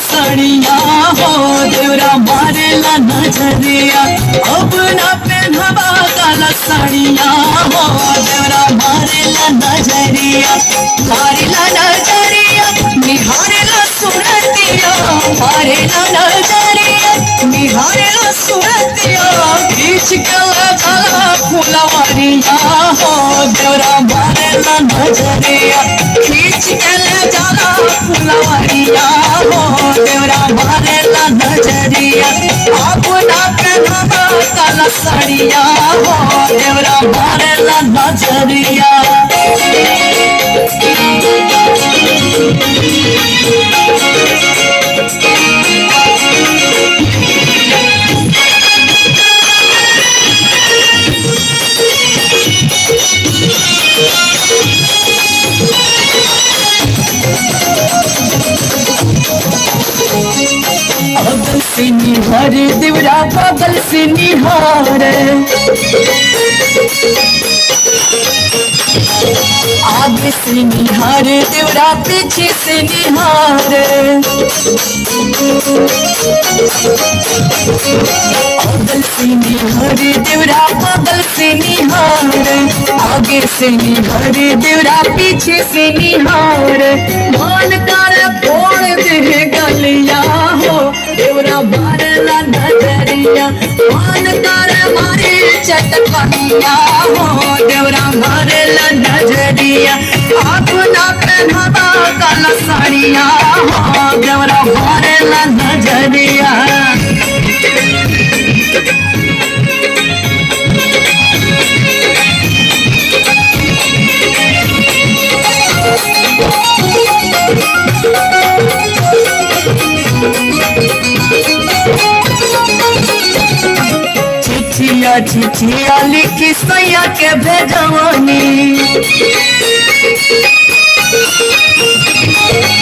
सड़िया हो देवरा मारेला नजरिया, अब ना पहनवा काला सड़िया हो देवरा मारेला नजरिया, मारेला नजरिया निहारेला सुरतिया, मारेला नजरिया निहारेला सुरतिया, खींच के लगा फुलवरिया हो देवरा मारेला नजरिया, खींच के लगा फुलवरिया हो देवरा मारेला नजरिया, अपना पहनवा काला सड़िया हो देवरा मारेला नजरिया। बगल से निहार देवरा बगल से निहार, आगे से निहार देवरा पीछे से निहार, बगल से निहार देवरा बगल से निहार, आगे से निहार देवरा पीछे से निहार, मान कर फोड़ दे गलिया हो देवरा मारेला नजरिया, मान कर मारे चटकनिया हो देवरा मारेला नजरिया, अपना पहनवा काला साड़िया हो देवरा मारेला नजरिया। चिठिया चिठिया लिखी सैया के भेजवानी,